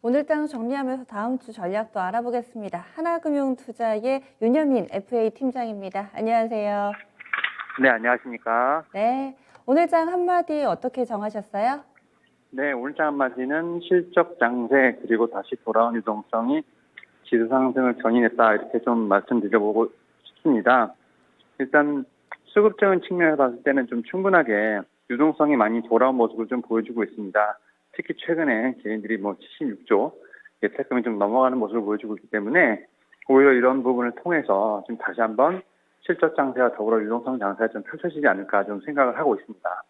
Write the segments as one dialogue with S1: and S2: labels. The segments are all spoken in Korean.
S1: 오늘장 정리하면서 다음 주 전략도 알아보겠습니다. 하나금융투자의 윤여민 FA 팀장입니다. 안녕하세요.
S2: 네, 안녕하십니까.
S1: 네, 오늘장 한마디 어떻게 정하셨어요?
S2: 네, 오늘장 한마디는 실적 장세 그리고 다시 돌아온 유동성이 지수 상승을 견인했다 이렇게 좀 말씀드려보고 싶습니다. 일단 수급적인 측면에서 봤을 때는 좀 충분하게 유동성이 많이 돌아온 모습을 좀 보여주고 있습니다. 특히 최근에 개인들이 76조 예탁금이 좀 넘어가는 모습을 보여주고 있기 때문에 오히려 이런 부분을 통해서 좀 다시 한번 실적 장세와 더불어 유동성 장세가 좀 펼쳐지지 않을까 좀 생각을 하고 있습니다.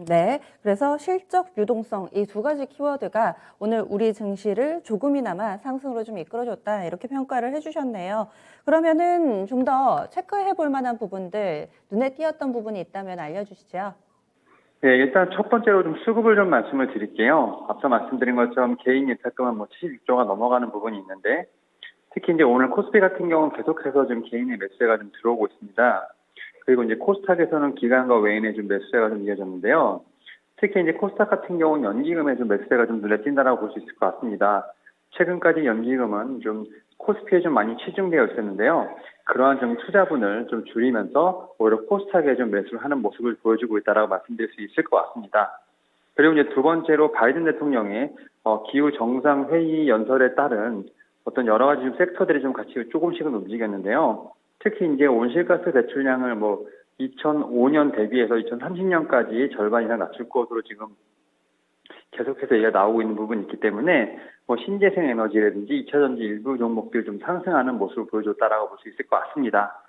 S1: 네. 그래서 실적, 유동성 이 두 가지 키워드가 오늘 우리 증시를 조금이나마 상승으로 좀 이끌어줬다 이렇게 평가를 해주셨네요. 그러면은 좀 더 체크해 볼 만한 부분들, 눈에 띄었던 부분이 있다면 알려주시죠.
S2: 네, 일단 첫 번째로 좀 수급을 좀 말씀을 드릴게요. 앞서 말씀드린 것처럼 개인 예탁금은 76조가 넘어가는 부분이 있는데 특히 이제 오늘 코스피 같은 경우는 계속해서 좀 개인의 매수세가 좀 들어오고 있습니다. 그리고 이제 코스닥에서는 기관과 외인의 좀 매수세가 좀 이어졌는데요. 특히 이제 코스닥 같은 경우는 연기금의 좀 매수세가 좀 눈에 띈다라고 볼 수 있을 것 같습니다. 최근까지 연기금은 좀 코스피에 좀 많이 치중되어 있었는데요. 그러한 좀 투자분을 좀 줄이면서 오히려 코스닥에 좀 매수를 하는 모습을 보여주고 있다라고 말씀드릴 수 있을 것 같습니다. 그리고 이제 두 번째로 바이든 대통령의 기후 정상 회의 연설에 따른 어떤 여러 가지 좀 섹터들이 좀 같이 조금씩은 움직였는데요. 특히 이제 온실가스 배출량을 2005년 대비해서 2030년까지 절반 이상 낮출 것으로 지금 계속해서 얘기가 나오고 있는 부분이 있기 때문에 신재생 에너지라든지 2차 전지 일부 종목들 좀 상승하는 모습을 보여줬다라고 볼 수 있을 것 같습니다.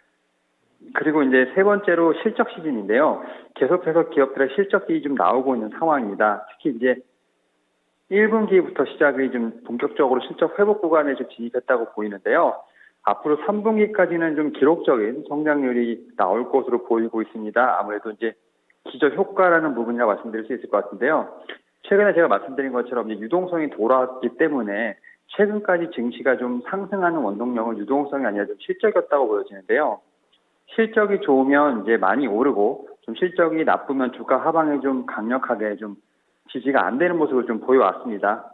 S2: 그리고 이제 세 번째로 실적 시즌인데요. 계속해서 기업들의 실적이 좀 나오고 있는 상황입니다. 특히 이제 1분기부터 시작이 좀 본격적으로 실적 회복 구간에 좀 진입했다고 보이는데요. 앞으로 3분기까지는 좀 기록적인 성장률이 나올 것으로 보이고 있습니다. 아무래도 이제 기저 효과라는 부분이라고 말씀드릴 수 있을 것 같은데요. 최근에 제가 말씀드린 것처럼 유동성이 돌아왔기 때문에 최근까지 증시가 좀 상승하는 원동력은 유동성이 아니라 좀 실적이었다고 보여지는데요. 실적이 좋으면 이제 많이 오르고 좀 실적이 나쁘면 주가 하방에 좀 강력하게 좀 지지가 안 되는 모습을 좀 보여왔습니다.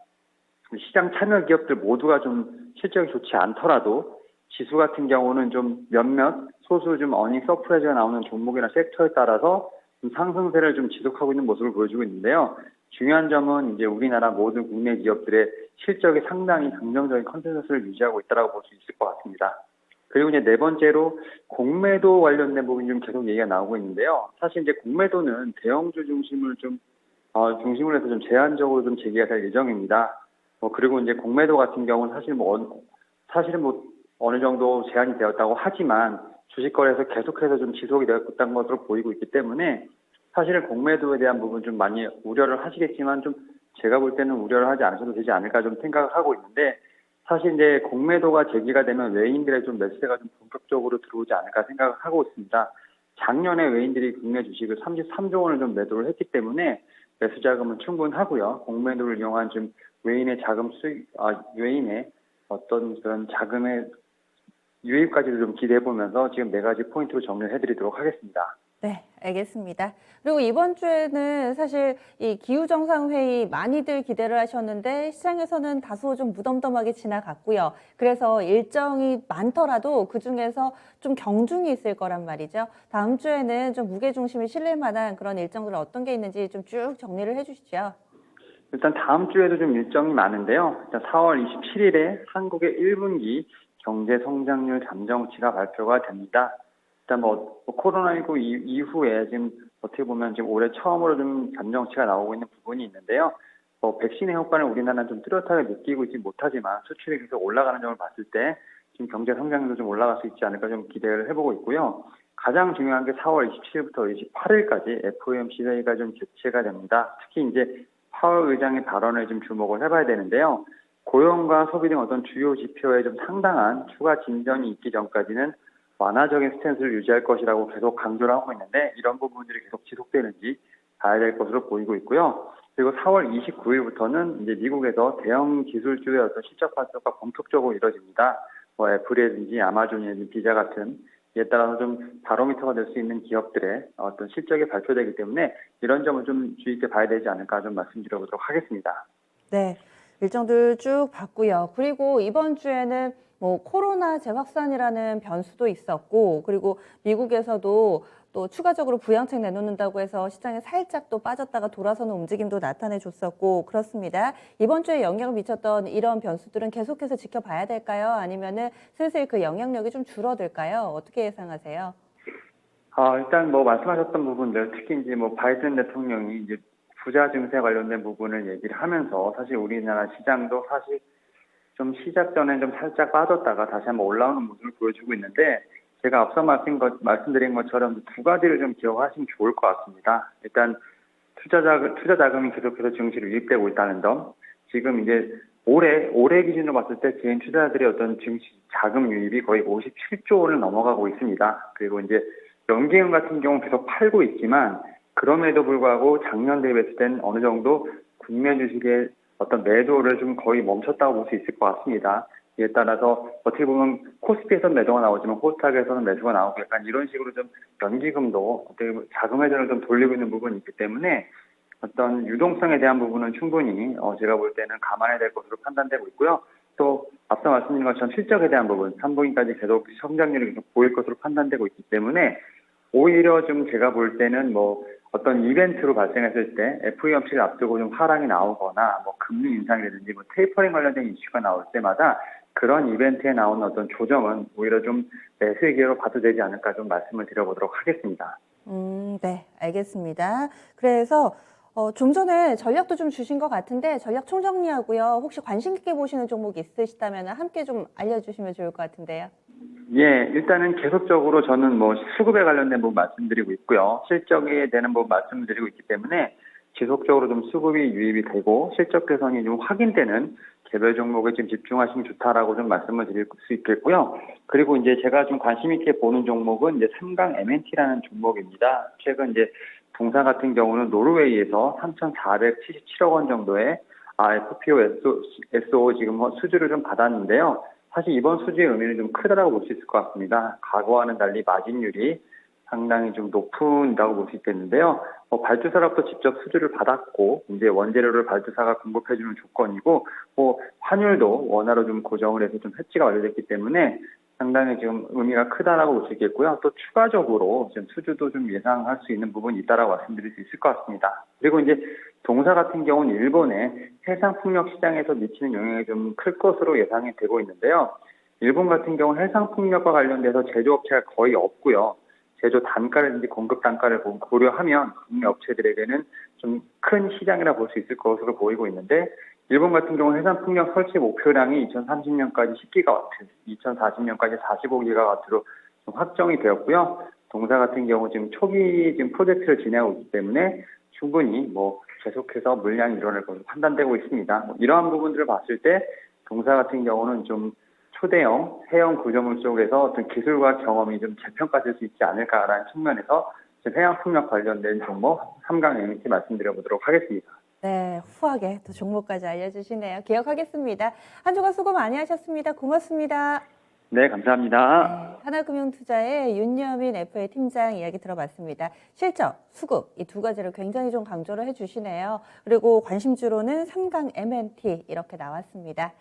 S2: 시장 참여 기업들 모두가 좀 실적이 좋지 않더라도 지수 같은 경우는 좀 몇몇 소수 좀 어닝 서프라이즈가 나오는 종목이나 섹터에 따라서 좀 상승세를 좀 지속하고 있는 모습을 보여주고 있는데요. 중요한 점은 이제 우리나라 모든 국내 기업들의 실적이 상당히 긍정적인 컨센서스를 유지하고 있다고 볼 수 있을 것 같습니다. 그리고 이제 네 번째로 공매도 관련된 부분이 좀 계속 얘기가 나오고 있는데요. 사실 이제 공매도는 대형주 중심을 좀 중심으로 해서 좀 제한적으로 좀 제기가 될 예정입니다. 그리고 이제 공매도 같은 경우는 사실은 어느 정도 제한이 되었다고 하지만 주식거래에서 계속해서 좀 지속이 되었다는 것으로 보이고 있기 때문에 사실은 공매도에 대한 부분 좀 많이 우려를 하시겠지만 좀 제가 볼 때는 우려를 하지 않으셔도 되지 않을까 좀 생각을 하고 있는데 사실 이제 공매도가 제기가 되면 외인들의 좀 매수세가 좀 본격적으로 들어오지 않을까 생각을 하고 있습니다. 작년에 외인들이 국내 주식을 33조 원을 좀 매도를 했기 때문에 매수 자금은 충분하고요. 공매도를 이용한 좀 외인의 외인의 어떤 그런 자금의 유입까지도 좀 기대해 보면서 지금 네 가지 포인트로 정리를 해드리도록 하겠습니다.
S1: 네, 알겠습니다. 그리고 이번 주에는 사실 이 기후정상회의 많이들 기대를 하셨는데 시장에서는 다소 좀 무덤덤하게 지나갔고요. 그래서 일정이 많더라도 그중에서 좀 경중이 있을 거란 말이죠. 다음 주에는 좀 무게중심이 실릴 만한 그런 일정들 어떤 게 있는지 좀 쭉 정리를 해주시죠.
S2: 일단 다음 주에도 좀 일정이 많은데요. 일단 4월 27일에 한국의 1분기 경제 성장률 잠정치가 발표가 됩니다. 일단 코로나19 이후에 지금 어떻게 보면 지금 올해 처음으로 좀 잠정치가 나오고 있는 부분이 있는데요. 백신의 효과는 우리나라는 좀 뚜렷하게 느끼고 있지 못하지만 수출이 계속 올라가는 점을 봤을 때 지금 경제 성장률도 좀 올라갈 수 있지 않을까 좀 기대를 해보고 있고요. 가장 중요한 게 4월 27일부터 28일까지 FOMC 회의가 좀 개최가 됩니다. 특히 이제 파월 의장의 발언에 좀 주목을 해봐야 되는데요. 고용과 소비 등 어떤 주요 지표에 좀 상당한 추가 진전이 있기 전까지는 완화적인 스탠스를 유지할 것이라고 계속 강조를 하고 있는데 이런 부분들이 계속 지속되는지 봐야 될 것으로 보이고 있고요. 그리고 4월 29일부터는 이제 미국에서 대형 기술주의 어떤 실적 발표가 본격적으로 이뤄집니다. 애플이라든지 아마존이라든지 비자 같은 이에 따라서 좀 바로미터가 될 수 있는 기업들의 어떤 실적이 발표되기 때문에 이런 점을 좀 주의 있게 봐야 되지 않을까 좀 말씀드려보도록 하겠습니다.
S1: 네. 일정들 쭉 봤고요. 그리고 이번 주에는 뭐 코로나 재확산이라는 변수도 있었고, 그리고 미국에서도 또 추가적으로 부양책 내놓는다고 해서 시장에 살짝 또 빠졌다가 돌아서는 움직임도 나타내 줬었고 그렇습니다. 이번 주에 영향을 미쳤던 이런 변수들은 계속해서 지켜봐야 될까요? 아니면은 슬슬 그 영향력이 좀 줄어들까요? 어떻게 예상하세요?
S2: 일단 뭐 말씀하셨던 부분들, 특히 이제 뭐 바이든 대통령이 이제 부자 증세 관련된 부분을 얘기를 하면서 사실 우리나라 시장도 사실 좀 시작 전에 좀 살짝 빠졌다가 다시 한번 올라오는 모습을 보여주고 있는데, 제가 앞서 말씀드린 것처럼 두 가지를 좀 기억하시면 좋을 것 같습니다. 일단 투자 자금이 계속해서 증시로 유입되고 있다는 점. 지금 이제 올해 기준으로 봤을 때 개인 투자자들의 어떤 증시 자금 유입이 거의 57조 원을 넘어가고 있습니다. 그리고 이제 연기금 같은 경우는 계속 팔고 있지만, 그럼에도 불구하고 작년 대비했을 땐 어느 정도 국내 주식의 어떤 매도를 좀 거의 멈췄다고 볼 수 있을 것 같습니다. 이에 따라서 어떻게 보면 코스피에서는 매도가 나오지만 코스닥에서는 매수가 나오고 약간 이런 식으로 좀 연기금도 어떻게 보면 자금 회전을 좀 돌리고 있는 부분이 있기 때문에 어떤 유동성에 대한 부분은 충분히 제가 볼 때는 감안해야 될 것으로 판단되고 있고요. 또 앞서 말씀드린 것처럼 실적에 대한 부분, 3분기까지 계속 성장률이 계속 보일 것으로 판단되고 있기 때문에 오히려 좀 제가 볼 때는 뭐 어떤 이벤트로 발생했을 때 FOMC를 앞두고 좀 하락이 나오거나 뭐 금리 인상이라든지 뭐 테이퍼링 관련된 이슈가 나올 때마다 그런 이벤트에 나오는 어떤 조정은 오히려 좀 매수의 기회로 봐도 되지 않을까 좀 말씀을 드려보도록 하겠습니다.
S1: 네, 알겠습니다. 그래서 좀 전에 전략도 좀 주신 것 같은데 전략 총정리하고요. 혹시 관심 깊게 보시는 종목 있으시다면 함께 좀 알려주시면 좋을 것 같은데요.
S2: 예, 일단은 계속적으로 저는 뭐 수급에 관련된 부분 말씀드리고 있고요. 실적에 대한 부분 말씀드리고 있기 때문에 지속적으로 좀 수급이 유입이 되고 실적 개선이 좀 확인되는 개별 종목에 좀 집중하시면 좋다라고 좀 말씀을 드릴 수 있겠고요. 그리고 이제 제가 좀 관심 있게 보는 종목은 이제 삼강 M&T라는 종목입니다. 최근 이제 동사 같은 경우는 노르웨이에서 3,477억 원 정도의 FPO SO 지금 수주를 좀 받았는데요. 사실 이번 수주의 의미는 좀 크다라고 볼 수 있을 것 같습니다. 과거와는 달리 마진율이 상당히 좀 높은다고 볼 수 있겠는데요. 발주사로부터 직접 수주를 받았고 이제 원재료를 발주사가 공급해주는 조건이고 환율도 원화로 좀 고정을 해서 좀 해지가 완료됐기 때문에 상당히 지금 의미가 크다라고 볼 수 있겠고요. 또 추가적으로 지금 수주도 좀 예상할 수 있는 부분이 있다라고 말씀드릴 수 있을 것 같습니다. 그리고 이제 동사 같은 경우는 일본의 해상풍력 시장에서 미치는 영향이 좀 클 것으로 예상이 되고 있는데요. 일본 같은 경우는 해상풍력과 관련돼서 제조업체가 거의 없고요. 제조 단가라든지 공급 단가를 고려하면 국내 업체들에게는 좀 큰 시장이라 볼 수 있을 것으로 보이고 있는데, 일본 같은 경우 해상풍력 설치 목표량이 2030년까지 10기가와트, 2040년까지 45기가와트로 좀 확정이 되었고요. 동사 같은 경우 지금 초기 지금 프로젝트를 진행하고 있기 때문에 충분히 뭐 계속해서 물량이 일어날 것으로 판단되고 있습니다. 이러한 부분들을 봤을 때 동사 같은 경우는 좀 초대형 해형 구조물 속에서 어떤 기술과 경험이 좀 재평가될 수 있지 않을까라는 측면에서 해양풍력 관련된 종목 3강 M&T 말씀드려보도록 하겠습니다.
S1: 네, 후하게 또 종목까지 알려주시네요. 기억하겠습니다. 한 주간 수고 많이 하셨습니다. 고맙습니다.
S2: 네, 감사합니다.
S1: 네, 하나금융투자의 윤여민 FA 팀장 이야기 들어봤습니다. 실적, 수급 이 두 가지를 굉장히 좀 강조를 해주시네요. 그리고 관심주로는 3강 M&T 이렇게 나왔습니다.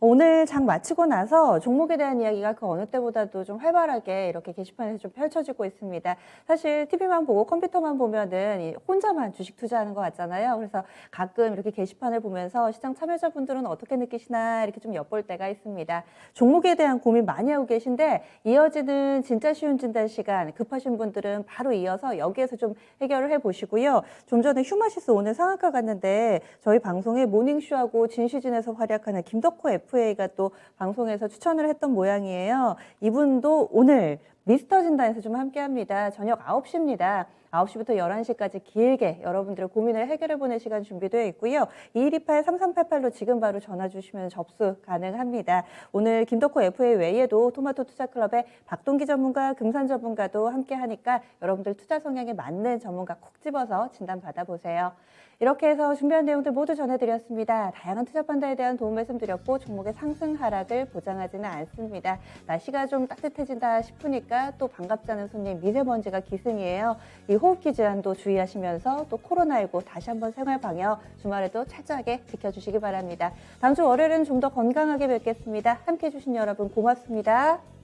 S1: 오늘 장 마치고 나서 종목에 대한 이야기가 그 어느 때보다도 좀 활발하게 이렇게 게시판에서 좀 펼쳐지고 있습니다. 사실 TV만 보고 컴퓨터만 보면은 혼자만 주식 투자하는 것 같잖아요. 그래서 가끔 이렇게 게시판을 보면서 시장 참여자분들은 어떻게 느끼시나 이렇게 좀 엿볼 때가 있습니다. 종목에 대한 고민 많이 하고 계신데 이어지는 진짜 쉬운 진단 시간 급하신 분들은 바로 이어서 여기에서 좀 해결을 해보시고요. 좀 전에 휴마시스 오늘 상한가 갔는데 저희 방송에 모닝쇼하고 진시진에서 활약하는 김덕호 FA가 또 방송에서 추천을 했던 모양이에요. 이분도 오늘 미스터 진단에서 좀 함께합니다. 저녁 9시입니다. 9시부터 11시까지 길게 여러분들의 고민을 해결해보는 시간 준비되어 있고요. 2128-3388로 지금 바로 전화 주시면 접수 가능합니다. 오늘 김덕호 FA 외에도 토마토 투자클럽의 박동기 전문가, 금산 전문가도 함께하니까 여러분들 투자 성향에 맞는 전문가 콕 집어서 진단 받아보세요. 이렇게 해서 준비한 내용들 모두 전해드렸습니다. 다양한 투자 판단에 대한 도움 말씀드렸고 종목의 상승 하락을 보장하지는 않습니다. 날씨가 좀 따뜻해진다 싶으니까 기승입니다. 또 반갑지 않은 손님 미세먼지가 기승이에요. 이 호흡기 질환도 주의하시면서 또 코로나19 다시 한번 생활 방역 주말에도 철저하게 지켜주시기 바랍니다. 다음 주 월요일은 좀 더 건강하게 뵙겠습니다. 함께해 주신 여러분 고맙습니다.